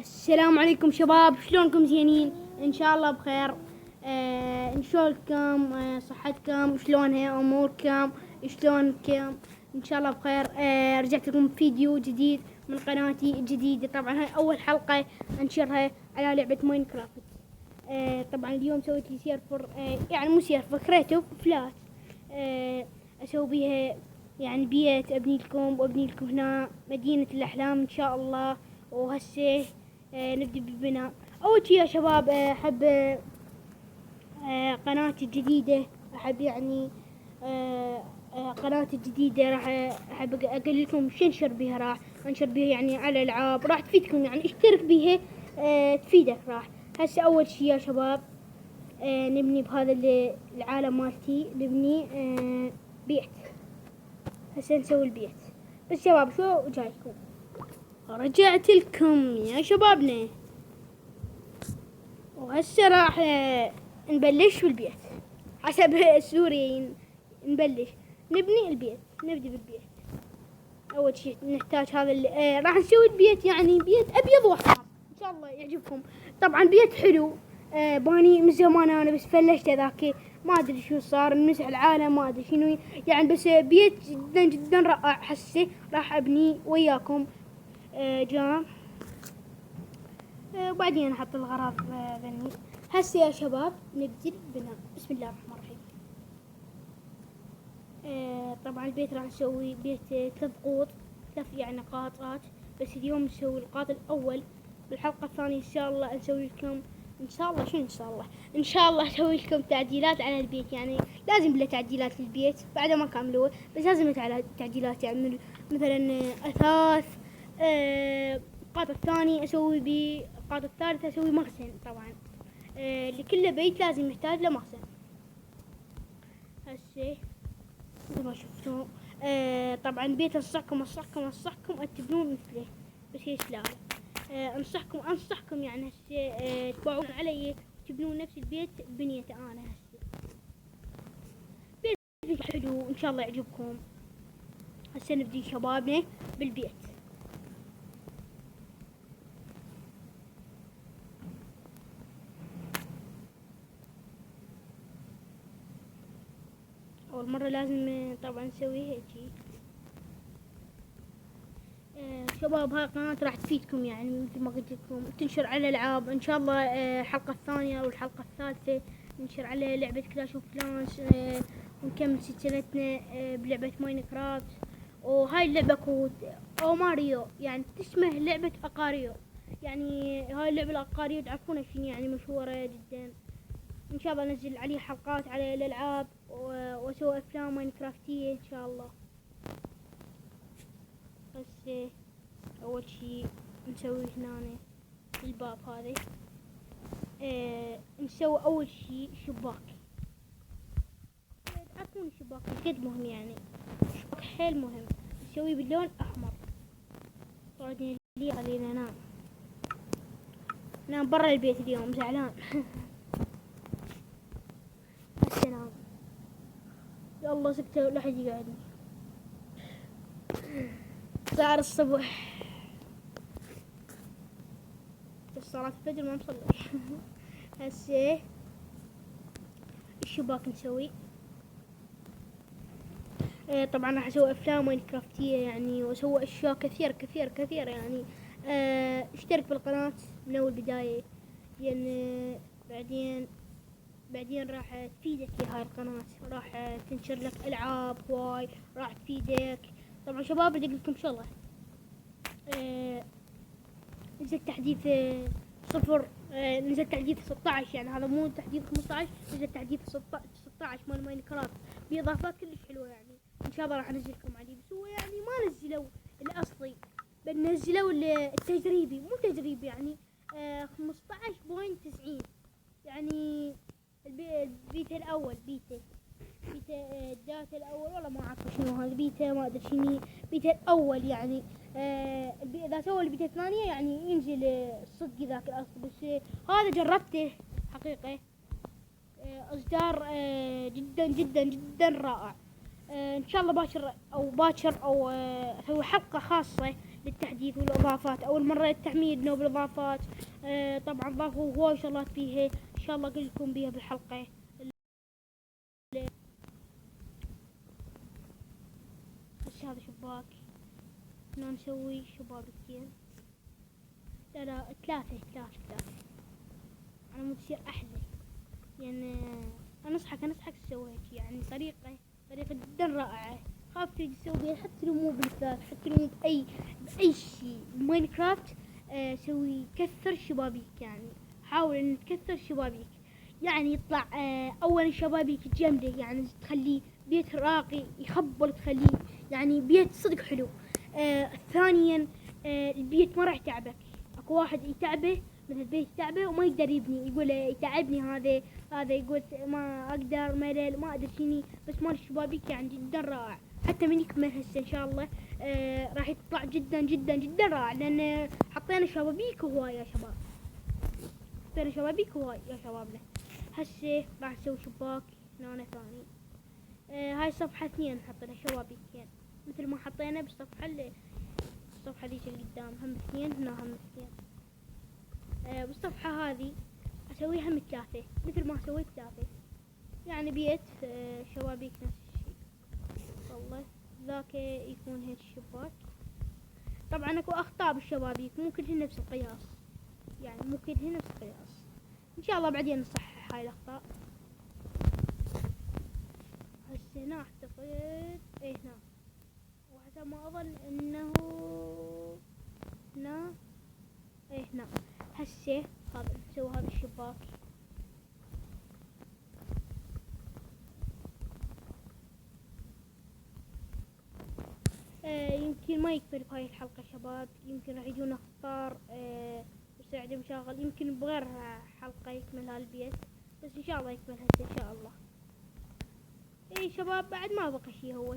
السلام عليكم شباب، شلونكم؟ زينين ان شاء الله بخير. ان شلونكم؟ صحتكم شلونها؟ اموركم شلونكم؟ ان شاء الله بخير. رجعت لكم فيديو جديد من قناتي الجديدة. طبعا هاي اول حلقة انشرها على لعبة ماينكرافت. طبعا اليوم سويت لي سيرفر، يعني مو سيرفر، كريتوف فلات. اسوي بيها يعني بيت، ابني لكم هنا مدينة الاحلام ان شاء الله. وهسه نبدأ بالبناء. اول شي يا شباب، احب قناتي الجديدة، احب يعني قناتي الجديدة راح احب اقول لكم شو انشر بيها. راح انشر بيها يعني على العاب، راح تفيدكم، يعني اشترك بيها تفيدك. راح هسه اول شي يا شباب نبني بهذا العالم مالتي، نبني بيت. هسه نسوي البيت. بس شباب شو جايكم؟ رجعت لكم يا شبابنا، وهسه راح نبلش بالبيت حسب السوريين. نبلش نبني البيت، نبدي بالبيت. اول شيء نحتاج هذا راح نسوي البيت، يعني بيت ابيض واحمر ان شاء الله يعجبكم. طبعا بيت حلو. باني من زمان انا، بس فلشت ذاك ما ادري شو صار، مسح العالم ما ادري شنو يعني. بس بيت جدا جدا رائع. هسه راح ابني وياكم جام. وبعدين احط الغراض ذني. هسه يا شباب نبدي البناء. بسم الله الرحمن الرحيم. طبعا البيت راح نسوي بيت 3 قوط، 3 يعني قاطات. بس اليوم نسوي القاط الاول. بالحلقة الثانية ان شاء الله نسوي لكم ان شاء الله ان شاء الله اسوي لكم تعديلات على البيت. يعني لازم له تعديلات للبيت بعد ما كملوه، بس لازم تعديلات يعني مثلا اثاث. القاط الثاني اسوي بيه، القاط الثالث اسوي مخزن. طبعا لكل بيت لازم يحتاج له مخزن. هسه مثل ما شفتوا طبعا بيت انصحكم تبنون مثله، بس هي سلاله. انصحكم يعني هسه تباعون علي وتبنون نفس البيت بنيته انا. هسه بيت حلو ان شاء الله يعجبكم. هسه نبدي شبابنا بالبيت. اول مره لازم طبعا نسوي هيجي. شباب هاي القناة راح تفيدكم، يعني مثل ما قلت لكم تنشر على العاب ان شاء الله. الحلقة الثانية او الحلقة الثالثة ننشر على لعبة كلاش اوف كلانس. ونكمل سلسلتنا بلعبة ماينكرافت. وهاي اللعبة كود او ماريو، يعني تشبه لعبة اقاريو. يعني هاي اللعبة الاقاريو تعرفونها شنو، يعني مشهورة جدا. ان شاء الله انزل عليه حلقات على الالعاب واسوي افلام ماينكرافتية ان شاء الله. بس اول شي نسوي هنا الباب هذا. نسوي اول شي شباك. تعرفون الشباك قد مهم، يعني شباك حيل مهم. نسويه باللون احمر. بعدين لي خلينا نام برا البيت اليوم، زعلان. هسه نام. يلا سكتوا لا حد يقعدني. صار الصبح، بس صلاة الفجر ما مصلي. هسه الشباك نسوي. طبعا راح اسوي افلام ماينكرافتية يعني، واسوي اشياء كثير يعني. اشترك بالقناة من اول بداية، لان بعدين راح تفيدك في هاي القناة. راح تنشر لك العاب هواي، راح تفيدك. طبعا شباب بدي اقول لكم شغلة. نزل تحديث صفر. نزل تحديث 16، يعني هذا مو تحديث 15، نزل تحديث 16 مال ماينكرافت باضافات كلش حلوه. يعني ان شاء الله راح انزلكم عليه. بس هو يعني ما نزلوا الاصلي، بل نزلوا التجريبي، مو تجريبي يعني 15.90. يعني البيتا الاول، بيتا الداتا الاول، والله ما اعرف شنو هذا بيتا، ما ادري شنو بيتا الاول يعني. اذا سووا البيتا الثانية يعني ينزل الصدق ذاك الاصل. بس هذا جربته حقيقة. اصدار جدا رائع. ان شاء الله باكر او اسوي حلقة خاصة للتحديث والاضافات، اول مره للتحميد نوب الاضافات. طبعا ضافوا هواي شغلات فيها، ان شاء الله اقول لكم بيها بالحلقه. بس هذا شباك هنا نسوي شبابيكين، لا ثلاثة على مود تصير احلى. يعني انصحك تسوي هيك، يعني طريقة جدا رائعة. خاف تيجي تسوي بيها، حتى لو مو بالثلاث، حتى لو مو بأي شيء ماينكرافت. سوي كثر شبابيك، يعني حاول ان تكثر شبابيك، يعني يطلع اولا شبابيك جامدة، يعني تخليه بيت راقي يخبل، تخليه يعني بيت صدق حلو. ثانيا البيت ما راح يتعبك. اكو واحد يتعبه مثل بيت يتعبه وما يقدر يبني، يقول يتعبني هذا يقول ما اقدر، ملل ما ادري شني. بس مال الشبابيك يعني جدا رائع، حتى من يكمل هسه ان شاء الله راح يطلع جدا رائع، لان حطينا شبابيك هواي يا شباب، حطينا شبابيك هواي يا شبابنا. هسه راح نسوي شباك هنا ثاني. هاي صفحة 2 حطينا شبابيكين مثل ما حطينا بالصفحة الصفحة ذيك اللي قدام، هم 2 هنا هم 2. بالصفحة هذه اسويها من 3 مثل ما سويت 3، يعني بيت شبابيك نفس الشيء. والله ذاك يكون هيك الشباك. طبعا اكو اخطاء بالشبابيك، مو كلهن نفس القياس، يعني مو كلهن نفس القياس. ان شاء الله بعدين نصحح هاي الاخطاء. هسه هنا اعتقد هنا، وحسب ما اظن انه هنا هنا. هسه هذا نسوي هذا الشباك. يمكن ما يكمل بهاي الحلقة شباب، يمكن راح يجونا اخطار مساعدة مشاغل، يمكن بغير حلقة يكمل هالبيت، بس ان شاء الله يكمل هسه ان شاء الله. اي شباب بعد ما بقى شي، هو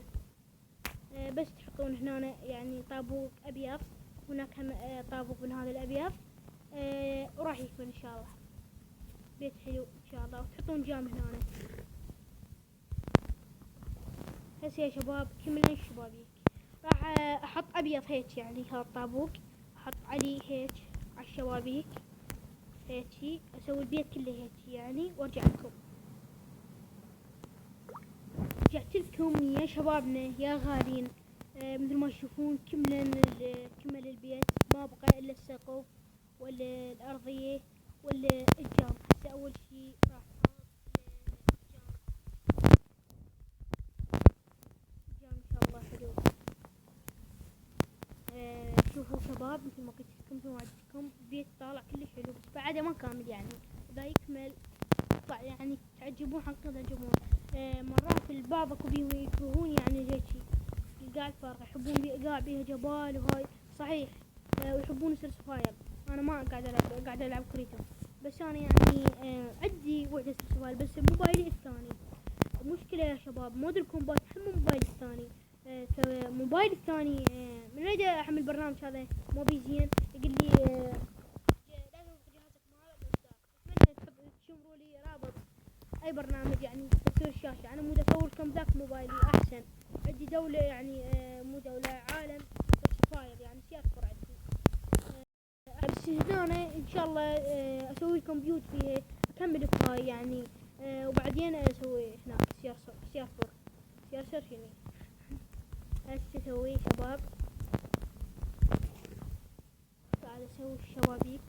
بس تحطون هنا يعني طابوق ابيض، هناك هم طابوق من هذا الابيض، وراح يكمل ان شاء الله بيت حلو ان شاء الله. وتحطون جام هنا. هسه يا شباب كملنا الشبابيك، راح احط ابيض هيك، يعني هذا الطابوق احط عليه هيك على الشبابيك هيك، اسوي البيت كله هيك يعني. وارجع لكم، رجعت لكم يا شبابنا يا غالين. مثل ما تشوفون كمل البيت، ما بقى الا السقف ولا الارضيه ولا الجام. هسه اول شي راح الجام ان شاء الله حلو. شوفوا شباب مثل ما قلت لكم، مثل ما وعدتكم البيت طالع كلش حلو، بس بعده ما كامل، يعني اذا يكمل يطلع يعني تعجبون حقا تعجبون. مرات البعض اكو بيهم يكرهون يعني هيجي القاع الفارغة، يحبون قاع بيها جبال وهاي صحيح، ويحبون يصير سفاير. انا ما قاعد العب كريتو، بس انا يعني عندي وعد يصير سفاير، بس موبايلي الثاني مشكلة يا شباب، مود الكومبات هم موبايل الثاني. موبايل الثاني من اريد احمل برنامج هذا مو بيزين، يقول لي لازم جهازك مال اتمنى تشمروا لي رابط اي برنامج يعني تكسر الشاشة. انا مو اصور لكم ذاك موبايلي احسن، عندي دولة يعني مو دولة، عالم فاير يعني سياسفر عندي. بس هنا ان شاء الله اسوي لكم بيوت فيها، اكمل هاي يعني. وبعدين اسوي هناك سياسفر شنو هسه اسوي شباب. قاعد اسوي الشبابيك.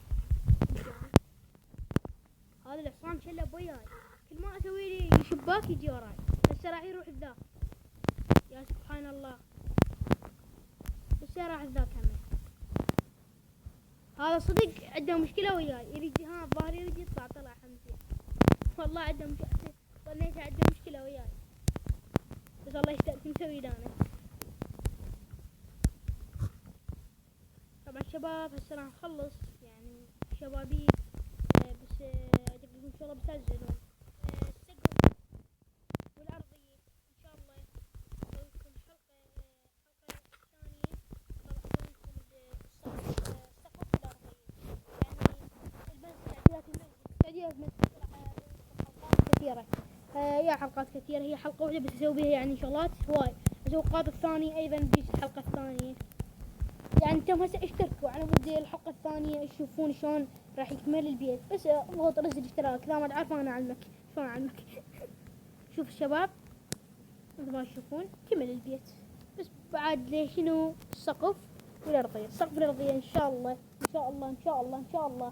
هذا الحصان شلب وياي، كل ما اسوي لي شباك يجي وراي. هسه راح يروح الذاك، يا سبحان الله، هسه راح الذاك همه. هذا صدق عنده مشكلة وياي، يريد الظاهر يريد يطلع، طلع حمزة. والله عنده مشكلة، ظنيته عنده مشكلة وياي، بس الله يستأذن مسوي انا. طبعا شباب هسه راح نخلص يعني شبابيك، بس ان شاء الله بتنزلون السقف والارضية ان شاء الله. اسوي لكم حلقة ثانية، طبعا اسوي لكم السقف والارضية، يعني المنزل تعديلات المنزل حلقات كثيرة. يا حلقات كثيرة، هي حلقة واحدة بس اسوي بها يعني شغلات هواي. اسوي القاط الثاني ايضا بيجي الحلقة الثانية، يعني يعني انتم هسه اشتركوا على مود الحلقة الثانية تشوفون شلون راح يكمل البيت. بس اضغط رز الاشتراك اذا ما تعرف انا اعلمك شلون اعلمك. شوف الشباب مثل ما تشوفون كمل البيت. بس بعد ليش شنو السقف والارضية. السقف والارضية ان شاء الله ان شاء الله ان شاء الله ان شاء الله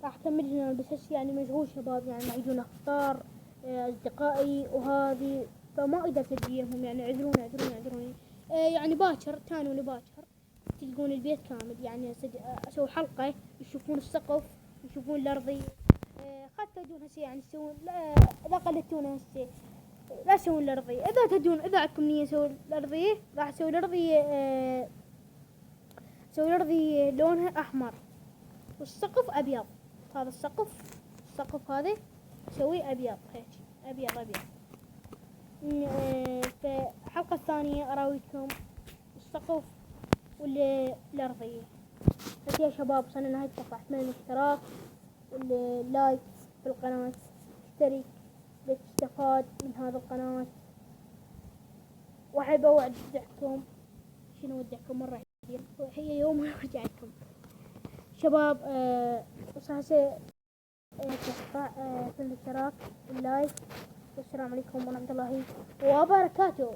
راح اكمل هنا. بس هسه يعني مشغول شباب، يعني يجون افطار اصدقائي وهذه، فما اقدر اسجلهم يعني اعذروني اعذروني اعذروني. يعني باكر تانوني باكر تلقون البيت كامل. يعني اسوي حلقة يشوفون السقف يشوفون الارضية. قد تجون هسه يعني تسوون لا قلدتونا هسه لا تسوون الارضية. اذا تدون اذا عندكم نية تسوون الارضية راح اسوي الارضية اسوي الارضية لونها احمر والسقف ابيض. هذا السقف هذا اسويه ابيض هيك ابيض ابيض. في الحلقة الثانية اراويكم السقف والارضية. بس يا شباب وصلنا لنهاية الحلقة. اتمنى الاشتراك واللايك في القناة، اشترك لتستفاد من هذا القناة. واحب اودعكم. شنو اودعكم مرة كثير هي يوم ارجعكم شباب. هسه في الاشتراك واللايك. والسلام عليكم ورحمة الله وبركاته.